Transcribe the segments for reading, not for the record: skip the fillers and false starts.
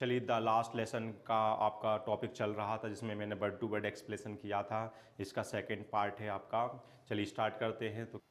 चलिए the last lesson का आपका टॉपिक चल रहा था जिसमें मैंने वर्ड टू वर्ड एक्सप्लेनेशन किया था। इसका सेकंड पार्ट है आपका। चलिए स्टार्ट करते हैं। तो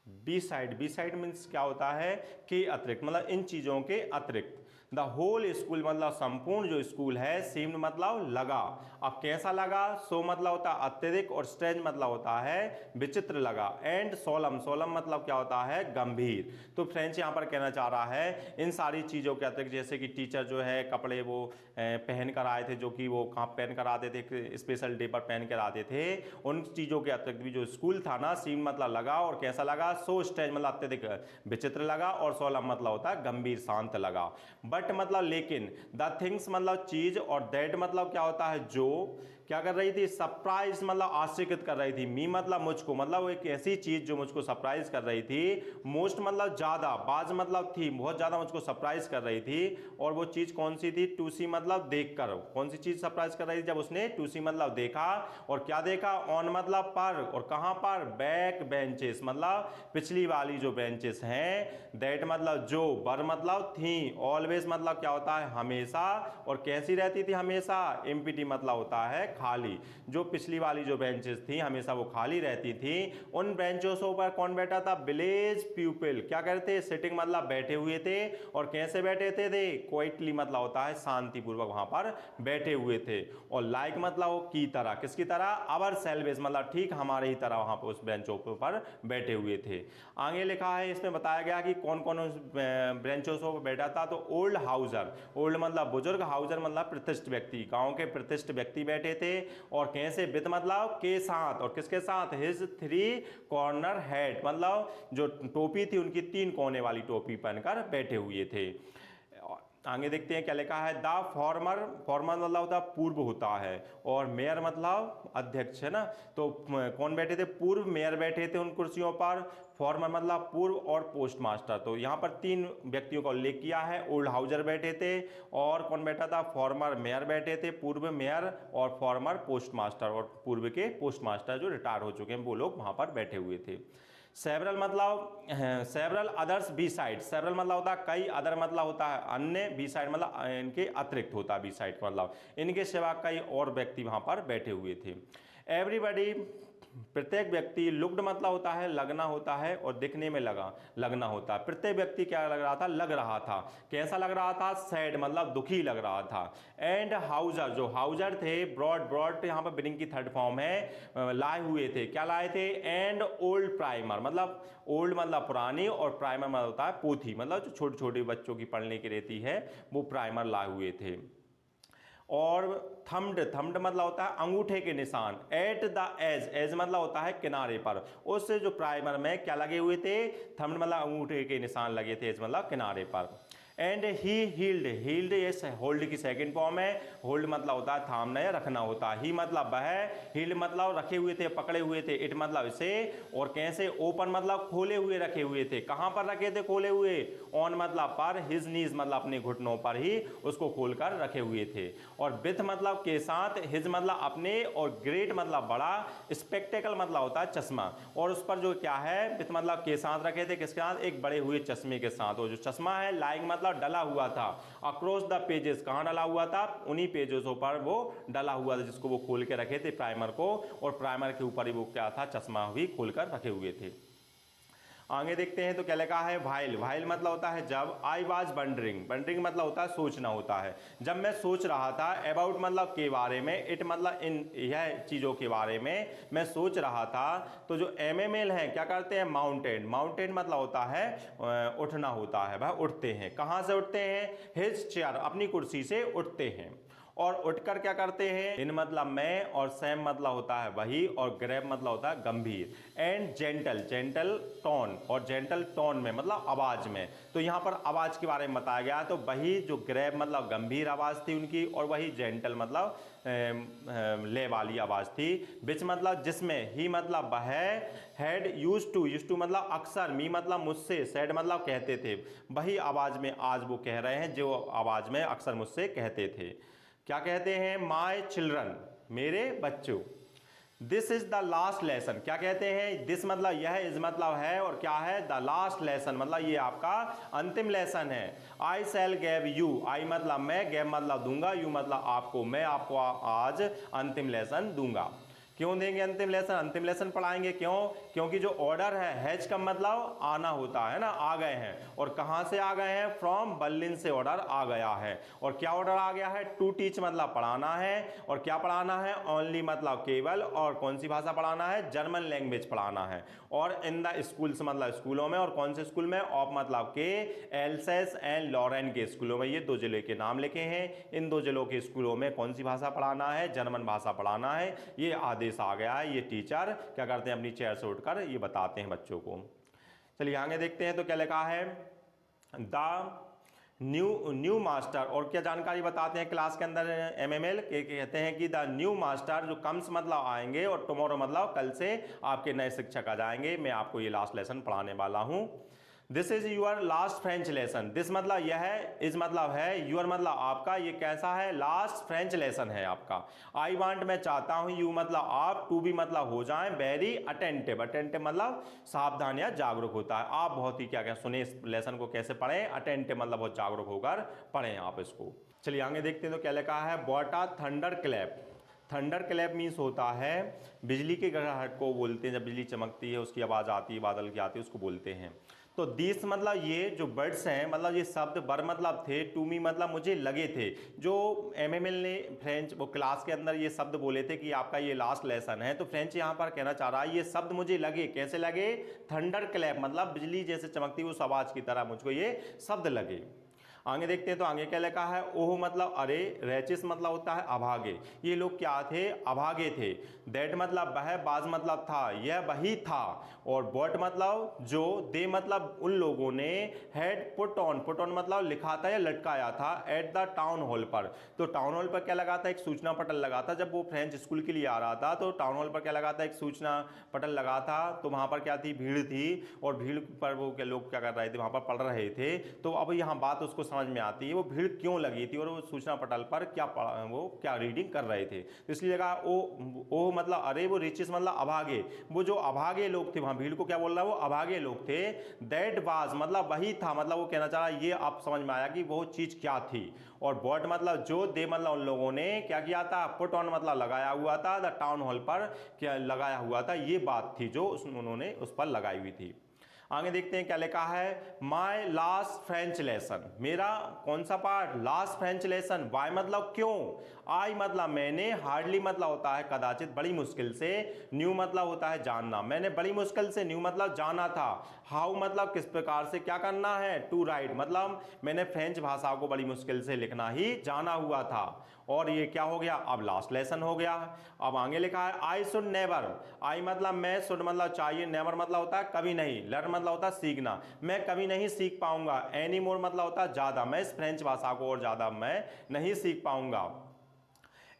बी साइड मीन्स क्या होता है कि अतिरिक्त, मतलब इन चीज़ों के अतिरिक्त। द होल स्कूल मतलब संपूर्ण जो स्कूल है, सीम्ड मतलब लगा। अब कैसा लगा? सो मतलब होता है अत्यधिक और स्ट्रेंज मतलब होता है विचित्र लगा। एंड सोलम, सोलम मतलब क्या होता है? गंभीर। तो फ्रेंच यहाँ पर कहना चाह रहा है इन सारी चीज़ों के अतिरिक्त, जैसे कि टीचर जो है कपड़े वो पहन कर आए थे, जो कि वो कहाँ पहन कर आते थे, स्पेशल डे पर पहन कर आते थे, उन चीज़ों के अतिरिक्त भी जो स्कूल था ना, सीम मतलब लगा और कैसा लगा? सो स्ट्रेंज मतलब अत्यधिक विचित्र लगा, और सोलम मतलब होता है गंभीर शांत लगा। बट मतलब लेकिन, द थिंग्स मतलब चीज, और दैट मतलब क्या होता है? जो क्या कर रही थी? सरप्राइज मतलब आश्चर्यचकित कर रही थी। मी मतलब मुझको, मतलब वो एक ऐसी चीज जो मुझको सरप्राइज कर रही थी। मोस्ट मतलब ज्यादा, बाज मतलब थी, बहुत ज्यादा मुझको सरप्राइज कर रही थी। और वो चीज कौन सी थी? टू सी मतलब देखकर। कौन सी चीज सरप्राइज कर रही थी? जब उसने टू सी मतलब देखा। और क्या देखा? ऑन मतलब पर, और कहां पर? बैक बेंचेस मतलब पिछली वाली जो बेंचेस हैं। दैट मतलब जो, बर मतलब थी, ऑलवेज मतलब क्या होता है? हमेशा। और कैसी रहती थी? हमेशा। एम्प्टी मतलब होता है खाली। जो पिछली वाली जो बेंचेस थी हमेशा वो खाली रहती थी। उन बेंचों पर कौन बैठा था? Village people. क्या करते? सिटिंग मतलब बैठे हुए थे। और कैसे बैठे थे? क्वाइटली मतलब होता है शांतिपूर्वक वहां पर बैठे हुए थे। और लाइक मतलब की तरह, किसकी तरह? अवर सेल्वेज मतलब ठीक हमारे ही तरह वहां पर उस बेंचों पर बैठे हुए थे। आगे लिखा है, इसमें बताया गया कि कौन कौन उस बेंचों पर बैठा था। तो ओल्ड हाउजर, ओल्ड मतलब बुजुर्ग, हाउजर मतलब प्रतिष्ठित व्यक्ति, गांव के प्रतिष्ठित व्यक्ति बैठे थे। और कैसे? विद मतलब के साथ, और किसके साथ? हिज थ्री कॉर्नर हेड मतलब जो टोपी थी उनकी तीन कोने वाली टोपी पहनकर बैठे हुए थे। आगे देखते हैं क्या लिखा है। द फॉर्मर, फॉर्मर मतलब होता है पूर्व होता है, और मेयर मतलब अध्यक्ष है ना। तो कौन बैठे थे? पूर्व मेयर बैठे थे उन कुर्सियों पर। फॉर्मर मतलब पूर्व, और पोस्ट मास्टर। तो यहां पर तीन व्यक्तियों का उल्लेख किया है। ओल्ड हाउजर बैठे थे, और कौन बैठा था? फॉर्मर मेयर बैठे थे, पूर्व मेयर, और फॉर्मर पोस्ट मास्टर, और पूर्व के पोस्ट मास्टर जो रिटायर हो चुके हैं वो लोग वहां पर बैठे हुए थे। सेवरल मतलब several others be side, several मतलब होता है कई, अदर मतलब होता है अन्य, बी साइड मतलब इनके अतिरिक्त होता है। बी साइड का मतलब इनके सिवा कई और व्यक्ति वहां पर बैठे हुए थे। एवरीबडी प्रत्येक व्यक्ति, लुक्ड मतलब होता है लगना होता है, और दिखने में लगा, लगना होता है। प्रत्येक व्यक्ति क्या लग रहा था? लग रहा था। कैसा लग रहा था? सैड मतलब दुखी लग रहा था। एंड हाउजर, जो हाउजर थे, ब्रॉड, ब्रॉड यहाँ पर बिनिंग की थर्ड फॉर्म है, लाए हुए थे। क्या लाए थे? एंड ओल्ड प्राइमर मतलब ओल्ड मतलब पुरानी, और प्राइमर मतलब होता है पोथी, मतलब जो छोटे छोटे बच्चों की पढ़ने की रहती है वो प्राइमर लाए हुए थे। और थम्ड, थम्ड मतलब होता है अंगूठे के निशान। एट द एज, एज मतलब होता है किनारे पर। उस जो प्राइमर में क्या लगे हुए थे? थम्ड मतलब अंगूठे के निशान लगे थे, एज मतलब किनारे पर। एंड ही हील्ड, हील्ड ये होल्ड की सेकंड फॉर्म है। होल्ड मतलब होता है थामना या रखना होता है। ही मतलब वह, हील्ड मतलब रखे हुए थे, पकड़े हुए थे। इट मतलब इसे, और कैसे? ओपन मतलब खोले हुए रखे हुए थे। कहां पर रखे थे खोले हुए? ऑन मतलब पर, हिज नीज मतलब अपने घुटनों पर ही उसको खोलकर रखे हुए थे। और विथ मतलब के साथ, हिज मतलब अपने, और ग्रेट मतलब बड़ा, स्पेक्टेकल मतलब होता है चश्मा। और उस पर जो क्या है? विथ मतलब के साथ रखे थे, किसके साथ? एक बड़े हुए चश्मे के साथ। और जो चश्मा है लाइक मतलब डला हुआ था। अक्रॉस द पेजेस, कहां डला हुआ था? उन्हीं पेजेसों पर वो डला हुआ था जिसको वो खोल के रखे थे प्राइमर को, और प्राइमर के ऊपर ही वो क्या था? चश्मा भी खोलकर रखे हुए थे। आगे देखते हैं तो क्या लिखा है। वाइल, वाइल मतलब होता है जब। आई वाज वंडरिंग, वंडरिंग मतलब होता है सोचना होता है। जब मैं सोच रहा था, अबाउट मतलब के बारे में, इट मतलब इन यह चीज़ों के बारे में मैं सोच रहा था। तो जो एमएमएल है क्या करते हैं? माउंटेन, माउंटेन मतलब होता है उठना होता है, वह उठते हैं। कहाँ से उठते हैं? हिज चेयर, अपनी कुर्सी से उठते हैं। और उठकर क्या करते हैं? इन मतलब मैं, और सैम मतलब होता है वही, और ग्रैब मतलब होता है गंभीर। एंड जेंटल, जेंटल टोन, और जेंटल टोन में मतलब आवाज में। तो यहां पर आवाज के बारे में बताया गया। तो वही जो ग्रैब मतलब गंभीर आवाज थी उनकी, और वही जेंटल मतलब ले वाली आवाज थी। विच मतलब जिसमें, ही मतलब वह, हैड यूज टू मतलब अक्सर, मी मतलब मुझसे, सैड मतलब कहते थे। वही आवाज में आज वो कह रहे हैं जो आवाज में अक्सर मुझसे कहते थे। क्या कहते हैं? माय चिल्ड्रन, मेरे बच्चों। This is the last lesson, क्या कहते हैं, दिस मतलब यह, इज मतलब है, और क्या है, द लास्ट लेसन मतलब ये आपका अंतिम लेसन है। आई सेल गेव यू, आई मतलब मैं, गेव मतलब दूंगा, यू मतलब आपको, मैं आपको आज अंतिम लेसन दूंगा। क्यों देंगे अंतिम लेसन, अंतिम लेसन पढ़ाएंगे, क्यों, क्योंकि जो ऑर्डर है, हैज का मतलब आना होता है ना, आ गए हैं, और कहां से आ गए हैं, फ्रॉम बर्लिन से ऑर्डर आ गया है। और क्या ऑर्डर आ गया है, टू टीच मतलब पढ़ाना है, और क्या पढ़ाना है, ओनली मतलब केवल, और कौन सी भाषा पढ़ाना है, जर्मन लैंग्वेज पढ़ाना है, और इन द स्कूल्स मतलब स्कूलों में, और कौन से स्कूल में, ऑफ मतलब के, एल्सेस एंड लॉरेन के स्कूलों में, ये दो जिले के नाम लिखे हैं, इन दो जिलों के स्कूलों में कौन सी भाषा पढ़ाना है, जर्मन भाषा पढ़ाना है। ये आदेश आ गया है, ये टीचर क्या करते हैं, अपनी चेयर से उठकर ये बताते हैं बच्चों को। चलिए आगे देखते हैं, तो क्या लिखा है, द न्यू मास्टर, और क्या जानकारी बताते हैं क्लास के अंदर एमएमएल के, कहते हैं कि द न्यू मास्टर, जो कम्स मतलब आएंगे, और टुमारो मतलब कल से आपके नए शिक्षक आ जाएंगे, मैं आपको ये लास्ट लेसन पढ़ाने वाला हूं। This is your last French lesson, this मतलब यह है, इज मतलब है, यूर मतलब आपका, ये कैसा है, लास्ट फ्रेंच लेसन है आपका। आई वांट मैं चाहता हूं, यू मतलब आप, टू बी मतलब हो जाएं, वेरी अटेंटिव, अटेंटिव मतलब सावधान या जागरूक होता है, आप बहुत ही क्या क्या सुने इस लेसन को कैसे पढ़ें, अटेंटिव मतलब बहुत जागरूक होकर पढ़ें आप इसको। चलिए आगे देखते हैं, तो क्या लिखा है, what are thunder clap, thunder clap means होता है बिजली के गड़गड़ाहट को बोलते हैं, जब बिजली चमकती है उसकी आवाज़ आती है, बादल की आती है, उसको बोलते हैं। तो दिस मतलब ये जो वर्ड्स हैं, मतलब ये शब्द बर मतलब थे, टू मी मतलब मुझे लगे थे, जो एमएमएल ने फ्रेंच वो क्लास के अंदर ये शब्द बोले थे कि आपका ये लास्ट लेसन है, तो फ्रेंच यहाँ पर कहना चाह रहा है ये शब्द मुझे लगे, कैसे लगे, थंडर क्लैप मतलब बिजली जैसे चमकती उस आवाज़ की तरह मुझको ये शब्द लगे। आगे देखते हैं, तो आगे क्या लिखा है, ओह मतलब अरे, रेचिस मतलब होता है अभागे, ये लोग क्या थे, अभागे थे। दैट मतलब वह, बाज मतलब था, यह वही था, और बॉट मतलब जो, दे मतलब उन लोगों ने, had put on, put on मतलब लिखा था या लटकाया था, एट द टाउन हॉल पर। तो टाउन हॉल पर क्या लगा था, एक सूचना पटल लगा था, जब वो फ्रेंच स्कूल के लिए आ रहा था तो टाउन हॉल पर क्या लगा था, एक सूचना पटल लगा था, तो वहां पर क्या थी, भीड़ थी, और भीड़ पर वो क्या लोग क्या कर रहे थे, वहां पर पढ़ रहे थे। तो अब यहाँ बात उसको समझ में आती है, वो भीड़ क्यों लगी थी और वो सूचना पटल पर क्या वो क्या रीडिंग कर रहे थे, तो इसलिए लगा ओ मतलब अरे, वो रिचेस मतलब अभागे, वो जो अभागे लोग थे, वहां भीड़ को क्या बोल रहा है, वो अभागे लोग थे। दैट वाज मतलब वही था, मतलब वो कहना चाह रहा है, ये आप समझ में आया कि वो चीज क्या थी। और बॉट मतलब जो, दे मतलब उन लोगों ने क्या किया था, पुट ऑन मतलब लगाया हुआ था, द टाउन हॉल पर क्या लगाया हुआ था, ये बात थी जो उन्होंने उस पर लगाई हुई थी। आगे देखते हैं क्या लिखा है, माई लास्ट फ्रेंच लेसन, मेरा कौन सा part, last French lesson. Why मतलब क्यों, आई मतलब मैंने, हार्डली मतलब होता है कदाचित, बड़ी मुश्किल से, न्यू मतलब होता है जानना, मैंने बड़ी मुश्किल से, न्यू मतलब जाना था, हाउ मतलब किस प्रकार से क्या करना है, टू राइट मतलब मैंने फ्रेंच भाषा को बड़ी मुश्किल से लिखना ही जाना हुआ था। और ये क्या हो गया, अब लास्ट लेसन हो गया। अब आगे लिखा है, आई शुड नेवर, आई मतलब मैं, शुड मतलब चाहिए, नेवर मतलब होता है कभी नहीं, लर्न मतलब होता है सीखना, मैं कभी नहीं सीख पाऊंगा, एनी मोर मतलब होता है ज्यादा, मैं इस फ्रेंच भाषा को और ज्यादा मैं नहीं सीख पाऊंगा।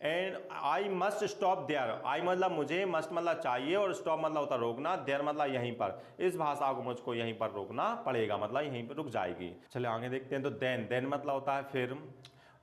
And I must stop there, I मतलब मुझे, मस्ट मतलब चाहिए, और स्टॉप मतलब होता है रोकना, देयर मतलब यहीं पर, इस भाषा को मुझको यहीं पर रोकना पड़ेगा, मतलब यहीं पर रुक जाएगी। चलिए आगे देखते हैं, तो देन, देन मतलब होता है फिर,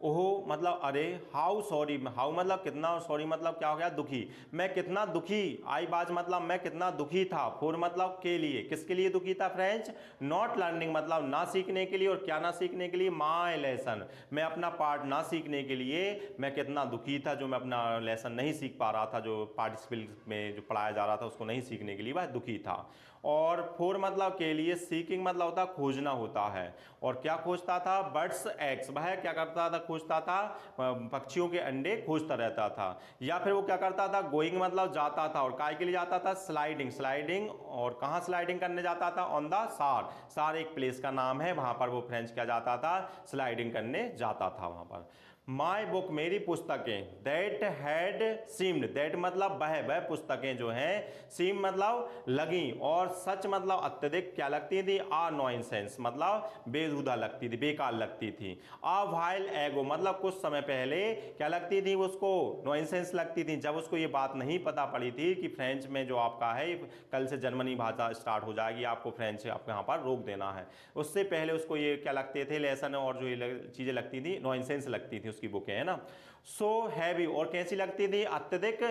ओहो मतलब अरे, हाउ सॉरी, हाउ मतलब कितना, सॉरी मतलब क्या हो गया, दुखी, मैं कितना दुखी, आई बाज मतलब मैं कितना दुखी था, फॉर मतलब के लिए, किसके लिए दुखी था, फ्रेंच नॉट लर्निंग मतलब ना सीखने के लिए, और क्या ना सीखने के लिए, माई लेसन, मैं अपना पार्ट ना सीखने के लिए मैं कितना दुखी था, जो मैं अपना लेसन नहीं सीख पा रहा था, जो पार्टिसिपेट में जो पढ़ाया जा रहा था उसको नहीं सीखने के लिए वह दुखी था। और फोर मतलब के लिए, सीकिंग मतलब होता खोजना होता है, और क्या खोजता था, बर्ड्स एग्स, वह क्या करता था, खोजता था पक्षियों के अंडे खोजता रहता था। या फिर वो क्या करता था, गोइंग मतलब जाता था, और काय के लिए जाता था, स्लाइडिंग, स्लाइडिंग, और कहाँ स्लाइडिंग करने जाता था, ऑन द सार, सार एक प्लेस का नाम है, वहां पर वो फ्रेंच क्या जाता था, स्लाइडिंग करने जाता था वहां पर। माई बुक मेरी पुस्तकें, दैट हैड सीम्ड, दैट मतलब वह पुस्तकें जो हैं, सीम मतलब लगी, और सच मतलब अत्यधिक क्या लगती थी, आ नॉइसेंस मतलब बेहुदा लगती थी, बेकार लगती थी। आ वाइल एगो एगो मतलब कुछ समय पहले क्या लगती थी उसको, नॉनसेंस लगती थी, जब उसको ये बात नहीं पता पड़ी थी कि फ्रेंच में जो आपका है कल से जर्मनी भाषा स्टार्ट हो जाएगी, आपको फ्रेंच आपको यहाँ पर रोक देना है, उससे पहले उसको ये क्या लगते थे लेसन और जो ये चीज़ें लगती थी नॉनसेंस लगती थी उसकी बुकें, है ना। सो हैवी, और कैसी लगती थी, अत्यधिक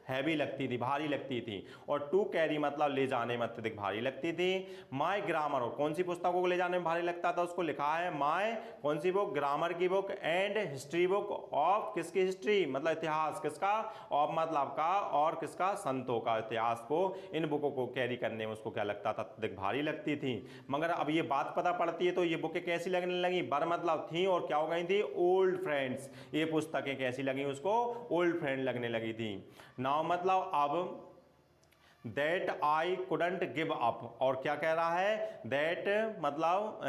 हैवी लगती थी, भारी लगती थी। और टू कैरी मतलब ले जाने में अत्यधिक भारी लगती थी। माय ग्रामर, और कौन सी पुस्तकों को ले जाने में भारी लगता था, उसको लिखा है माय, कौन सी बुक, ग्रामर की book, and history book, of किसकी हिस्ट्री मतलब इतिहास किसका, ऑफ मतलब का, और किसका, संतों का इतिहास को, इन बुकों को कैरी करने में उसको क्या लगता था, अत्यधिक भारी लगती थी। मगर अब ये बात पता पड़ती है तो ये बुकें कैसी लगने लगी, बर मतलब थी और क्या हो गई थी, ओल्ड फ्रेंड्स, ये पुस्तकें कैसी लगी उसको, ओल्ड फ्रेंड लगने लगी थी। नाउ मतलब अब that I couldn't give up, और क्या कह रहा है, दैट मतलब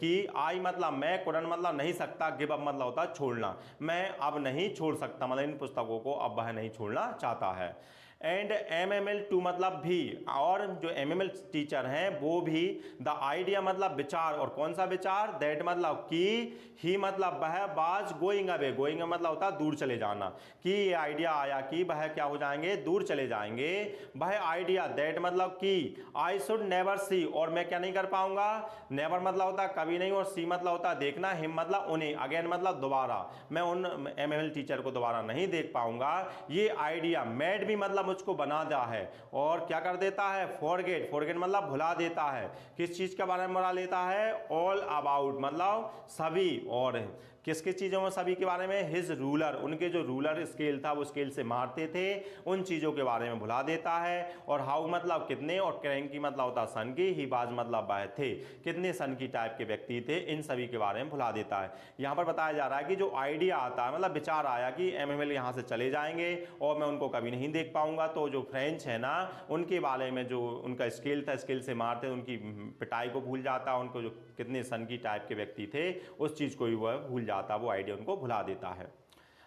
कि आई मतलब मैं, कुडंट मतलब नहीं सकता, गिव अप मतलब होता है छोड़ना, मैं अब नहीं छोड़ सकता, मतलब इन पुस्तकों को अब वह नहीं छोड़ना चाहता है। एंड MML2 मतलब भी, और जो MML टीचर हैं वो भी, द आइडिया मतलब विचार, और कौन सा विचार, दैट मतलब कि, ही मतलब वह, बाज गोइंग अवे, गोइंग मतलब होता है दूर चले जाना, कि ये आइडिया आया कि वह क्या हो जाएंगे, दूर चले जाएंगे। वह आइडिया, दैट मतलब कि, आई शुड नेवर सी, और मैं क्या नहीं कर पाऊंगा, नेवर मतलब होता है कभी नहीं, और सी मतलब होता है देखना, हिम मतलब उन्हें, अगेन मतलब दोबारा, मैं उन MML टीचर को दोबारा नहीं देख पाऊंगा। ये आइडिया, मैड भी मतलब मुझको बना दिया है, और क्या कर देता है, फॉरगेट, फॉरगेट मतलब भुला देता है, किस चीज के बारे में भुला लेता है, ऑल अबाउट मतलब सभी, और किस किस चीज़ों में, सभी के बारे में, हिज रूलर, उनके जो रूलर स्केल था वो स्केल से मारते थे, उन चीज़ों के बारे में भुला देता है। और हाउ मतलब कितने, और क्रैंकी मतलब होता सन की, ही बाज मतलब वह थे, कितने सन की टाइप के व्यक्ति थे, इन सभी के बारे में भुला देता है। यहाँ पर बताया जा रहा है कि जो आइडिया आता है मतलब विचार आया कि MML यहाँ से चले जाएंगे और मैं उनको कभी नहीं देख पाऊंगा, तो जो फ्रेंच है ना उनके बारे में जो उनका स्केल था, स्केल से मारते उनकी पिटाई को भूल जाता, उनको जो कितने सन की टाइप के व्यक्ति थे उस चीज़ को भी वह भूल जाता, वो आइडिया उनको भुला देता है।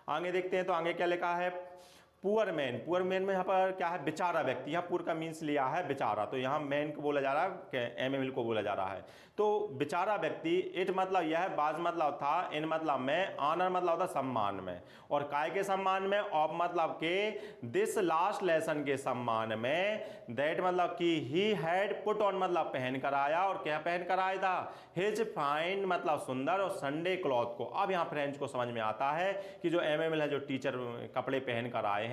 आगे देखते हैं तो आगे क्या लिखा है, पुअर मैन, पुअर मैन में यहाँ पर क्या है, बेचारा व्यक्ति, यहाँ पुअर का मीन्स लिया है बेचारा, तो यहाँ मैन को बोला जा रहा है, MML को बोला जा रहा है। तो बेचारा व्यक्ति, इट मतलब यह है, बाज मतलब था, इन मतलब में, ऑनर मतलब होता सम्मान में, और काय के सम्मान में, ऑफ मतलब के, दिस लास्ट लेसन के सम्मान में, दैट मतलब कि ही हैड पुट ऑन मतलब पहन कर आया, और क्या पहन कर आया था, हिज फाइन मतलब सुंदर, और संडे क्लॉथ को। अब यहाँ फ्रेंच को समझ में आता है कि जो MML है, जो टीचर कपड़े पहन कर आए हैं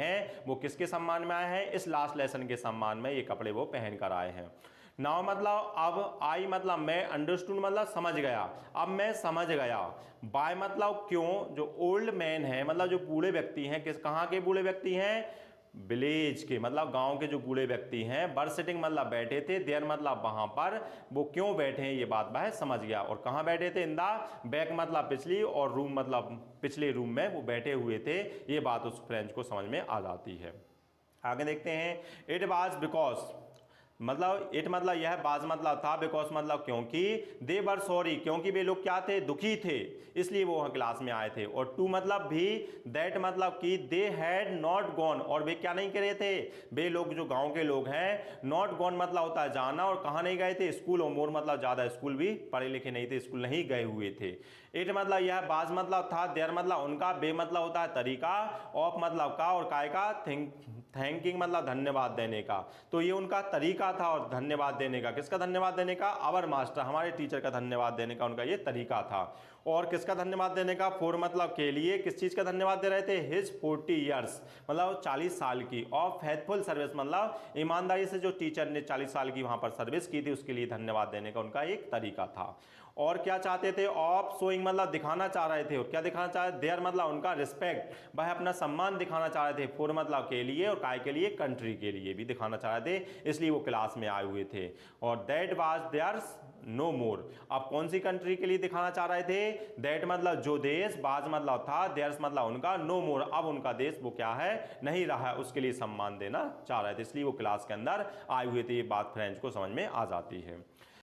वो किसके सम्मान में आए हैं, इस लास्ट लेसन के सम्मान में ये कपड़े वो पहन कर आए हैं। नाउ मतलब अब, आई मतलब मैं, अंडरस्टूड मतलब समझ गया, अब मैं समझ गया, बाय मतलब क्यों, जो ओल्ड मैन है मतलब जो बूढ़े व्यक्ति हैं, किस कहाँ के बूढ़े व्यक्ति हैं, विलेज के मतलब गांव के जो बूढ़े व्यक्ति हैं, बर सिटिंग मतलब बैठे थे, देयर मतलब वहां पर, वो क्यों बैठे हैं ये बात वह समझ गया, और कहाँ बैठे थे, इन द बैक मतलब पिछली, और रूम मतलब पिछले रूम में वो बैठे हुए थे, ये बात उस फ्रेंच को समझ में आ जाती है। आगे देखते हैं, इट वाज बिकॉज मतलब, इट मतलब यह, बाज मतलब था, बिकॉज मतलब क्योंकि, दे वर सॉरी क्योंकि वे लोग क्या थे, दुखी थे, इसलिए वो वहां क्लास में आए थे। और टू मतलब भी, दैट मतलब कि, दे हैड नॉट गॉन, और वे क्या नहीं करे थे, वे लोग जो गांव के लोग हैं, नॉट गॉन मतलब होता है जाना, और कहाँ नहीं गए थे, स्कूल, और मोर मतलब ज्यादा, स्कूल भी पढ़े लिखे नहीं थे, स्कूल नहीं गए हुए थे। इट मतलब यह, बाज मतलब था, देयर मतलब उनका, बे मतलब होता है तरीका, ऑफ मतलब का, और काय का, थैंकिंग मतलब धन्यवाद देने का, तो ये उनका तरीका था, और धन्यवाद देने का, किसका धन्यवाद देने का, अवर मास्टर हमारे टीचर का धन्यवाद देने का उनका ये तरीका था। और किसका धन्यवाद देने का, फॉर मतलब के लिए, किस चीज का धन्यवाद दे रहे थे, हिज 40 ईयर्स मतलब 40 साल की, ऑफ फेथफुल सर्विस मतलब ईमानदारी से जो टीचर ने 40 साल की वहां पर सर्विस की थी उसके लिए धन्यवाद देने का उनका एक तरीका था। और क्या चाहते थे, ऑफ शोइंग मतलब दिखाना चाह रहे थे, और क्या दिखाना चाह रहे, देयर मतलब उनका रिस्पेक्ट, वह अपना सम्मान दिखाना चाह रहे थे, फॉर मतलब के लिए, और काय के लिए, कंट्री के लिए भी दिखाना चाह रहे थे, इसलिए वो क्लास में आए हुए थे। और दैट वाज देयर्स नो मोर, अब कौन सी कंट्री के लिए दिखाना चाह रहे थे, दैट मतलब जो देश, बाज मतलब था, देयर्स मतलब उनका, नो मोर अब उनका देश वो क्या है, नहीं रहा है, उसके लिए सम्मान देना चाह रहे थे, इसलिए वो क्लास के अंदर आए हुए थे। ये बात फ्रेंच को समझ में आ जाती है।